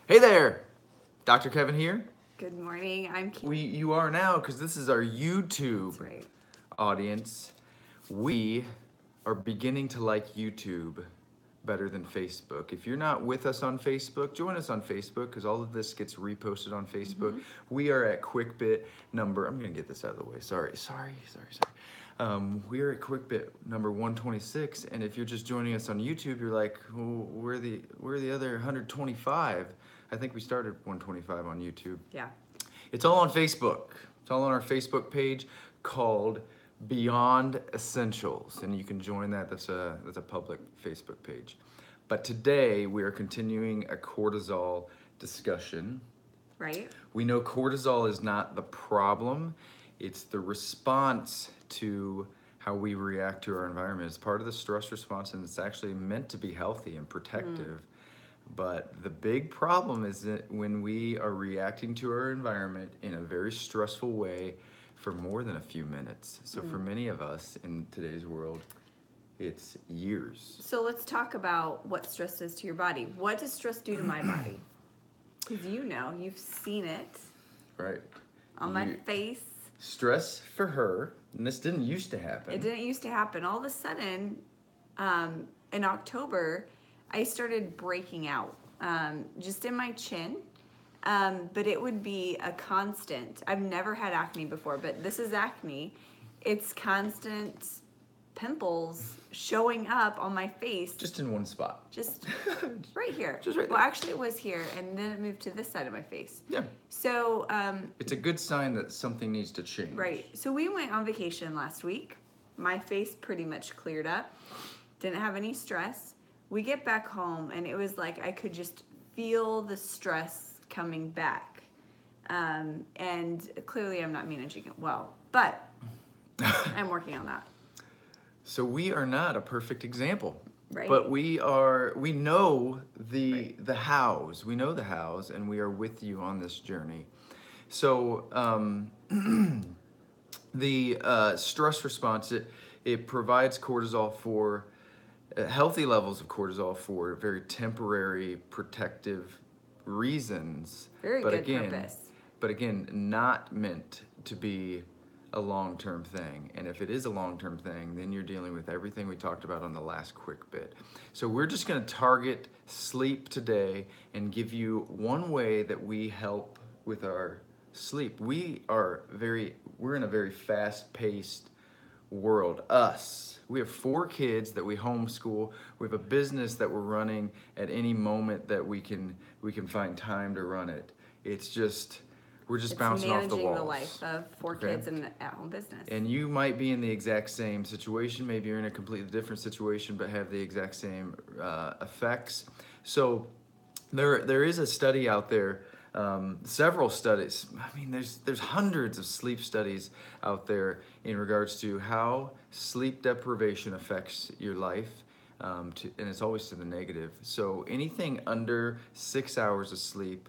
Hey there, Dr. Kevin here. Good morning. I'm Kim. You are now because this is our That's YouTube right. audience. We are beginning to like YouTube better than Facebook. If you're not with us on Facebook, join us on Facebook because all of this gets reposted on Facebook. Mm-hmm. We are at QuickBit number. I'm gonna get this out of the way. Sorry. We are at QuickBit number 126, and if you're just joining us on YouTube, you're like, well, where are the other 125? I think we started 125 on YouTube. Yeah. It's all on Facebook. It's all on our Facebook page called Beyond Essentials, and you can join that. That's a public Facebook page. But today we are continuing a cortisol discussion. Right. We know cortisol is not the problem, it's the response to how we react to our environment. It's part of the stress response, and it's actually meant to be healthy and protective. But the big problem is that when we are reacting to our environment in a very stressful way for more than a few minutes. So for many of us in today's world, it's years. So let's talk about what stress does to your body. What does stress do to my body? Because you've seen it Right? on my You- face. Stress for her, and this didn't used to happen. It didn't used to happen. All of a sudden, in October, I started breaking out just in my chin. But it would be a constant. I've never had acne before, but this is acne. It's constant pimples showing up on my face. Just in one spot. Just right here. Just right Well, there. actually, it was here, and then it moved to this side of my face. Yeah. So, It's a good sign that something needs to change. right. So we went on vacation last week. My face pretty much cleared up. Didn't have any stress. We get back home, and it was like I could just feel the stress coming back. And clearly, I'm not managing it well, but I'm working on that. So we are not a perfect example. Right. But we know Right. the hows. We know the hows, and we are with you on this journey. So the stress response, it provides cortisol for healthy levels of cortisol for very temporary protective reasons. Very but good again, purpose. But again, not meant to be a long-term thing. And if it is a long-term thing, then you're dealing with everything we talked about on the last quick bit. So we're just going to target sleep today and give you one way that we help with our sleep. We're in a very fast-paced world. We have 4 kids that we homeschool. We have a business that we're running at any moment that we can find time to run it. We're just It's bouncing off the managing walls. the life of 4 Okay. kids in an at-home business. And you might be in the exact same situation. Maybe you're in a completely different situation, but have the exact same effects. So there is a study out there, several studies. I mean, there's hundreds of sleep studies out there in regards to how sleep deprivation affects your life. And it's always to the negative. So anything under 6 hours of sleep,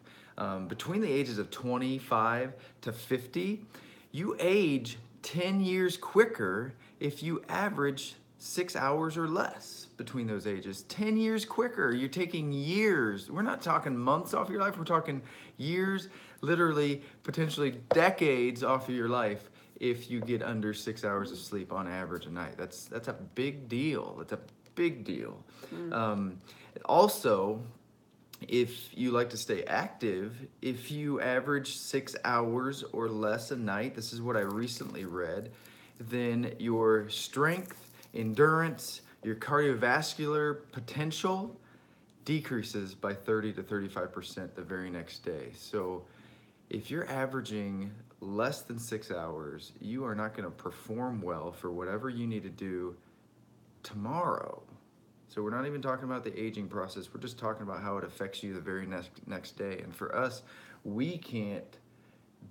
between the ages of 25 to 50, you age 10 years quicker if you average 6 hours or less between those ages. 10 years quicker. You're taking years. We're not talking months off your life. We're talking years, literally, potentially decades off of your life if you get under 6 hours of sleep on average a night. That's a big deal. That's a big deal. Also, if you like to stay active, if you average 6 hours or less a night, this is what I recently read, then your strength, endurance, your cardiovascular potential decreases by 30 to 35% the very next day. So if you're averaging less than 6 hours, you are not going to perform well for whatever you need to do tomorrow. So we're not even talking about the aging process. We're just talking about how it affects you the very next day. And for us, we can't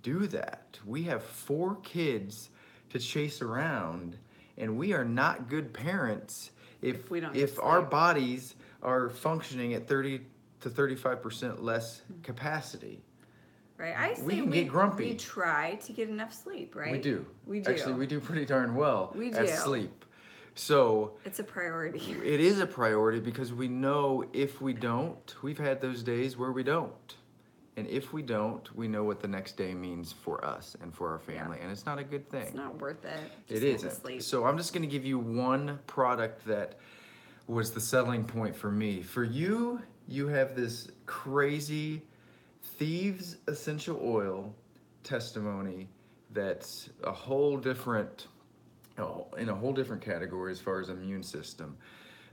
do that. We have 4 kids to chase around, and we are not good parents If we don't if get our sleep. bodies are functioning at 30 to 35% less capacity. Right. I say We can get grumpy. we try to get enough sleep, right? We do. We do. Actually, we do pretty darn well We at do. sleep. So It's a priority. it is a priority because we know if we don't, we've had those days where we don't. And if we don't, we know what the next day means for us and for our family. And it's not a good thing. It's not worth it. It Just go to isn't. sleep. So I'm just going to give you one product that was the selling point for me. For you, you have this crazy Thieves Essential Oil testimony that's a whole different, in a whole different category as far as immune system.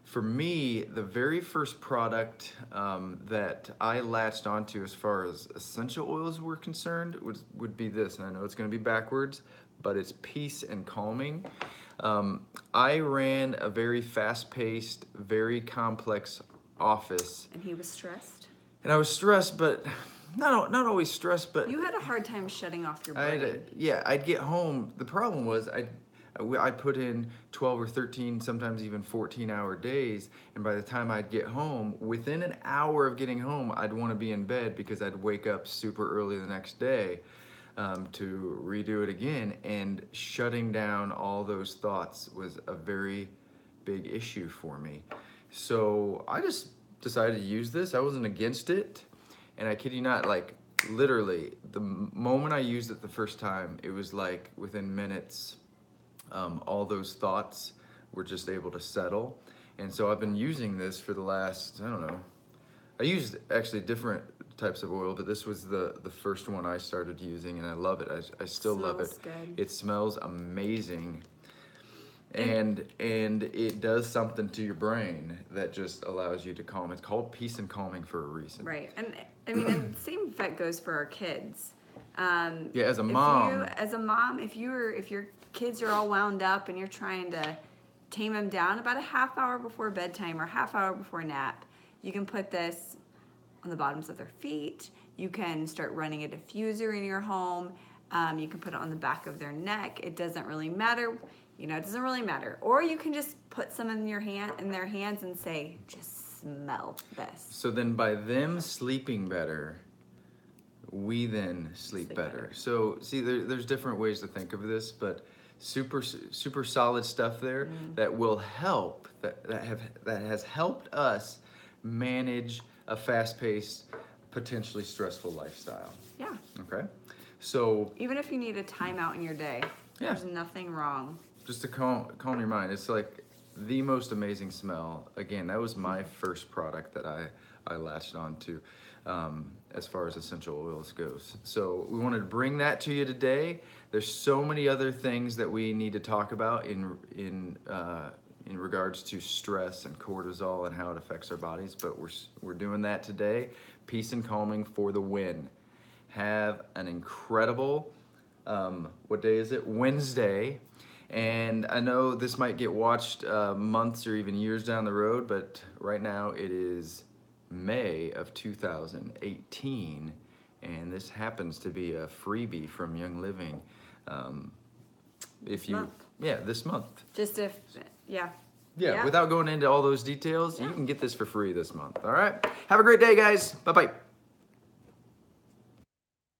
For me, the very first product that I latched onto as far as essential oils were concerned would be this. And I know it's going to be backwards, but it's Peace and Calming. I ran a very fast-paced, very complex office. And he was stressed? And I was stressed, but not always stressed, but You had a hard time shutting off your brain. I'd get home. The problem was I'd put in 12 or 13, sometimes even 14-hour days, and by the time I'd get home, within an hour of getting home, I'd want to be in bed because I'd wake up super early the next day to redo it again, and shutting down all those thoughts was a very big issue for me. So I just decided to use this. I wasn't against it, and I kid you not, like literally the moment I used it the first time, it was like within minutes, all those thoughts were just able to settle. And so I've been using this for the last, I don't know, I used actually different types of oil, but this was the first one I started using, and I love it. I still love it. Smells good. It smells amazing. And it does something to your brain that just allows you to calm. It's called Peace and Calming for a reason. Right. And I mean, and the same effect goes for our kids. Yeah, as a mom. If your kids are all wound up and you're trying to tame them down about a half hour before bedtime or half hour before nap, you can put this on the bottoms of their feet. You can start running a diffuser in your home. You can put it on the back of their neck. It doesn't really matter. It doesn't really matter. Or you can just put some in their hands and say, just smell this. So then by them sleeping better, we then sleep better. So see, there's different ways to think of this, but super solid stuff there that will help, that has helped us manage a fast-paced, potentially stressful lifestyle. Yeah. Okay? So even if you need a timeout in your day, there's nothing wrong. Just to calm your mind. It's like the most amazing smell. Again, that was my first product that I latched on to as far as essential oils goes. So we wanted to bring that to you today. There's so many other things that we need to talk about in regards to stress and cortisol and how it affects our bodies, but we're doing that today. Peace and Calming for the win. Have an incredible, what day is it? Wednesday. And I know this might get watched months or even years down the road, but right now it is May of 2018, and this happens to be a freebie from Young Living. This month. Yeah, without going into all those details, you can get this for free this month. All right? Have a great day, guys. Bye-bye.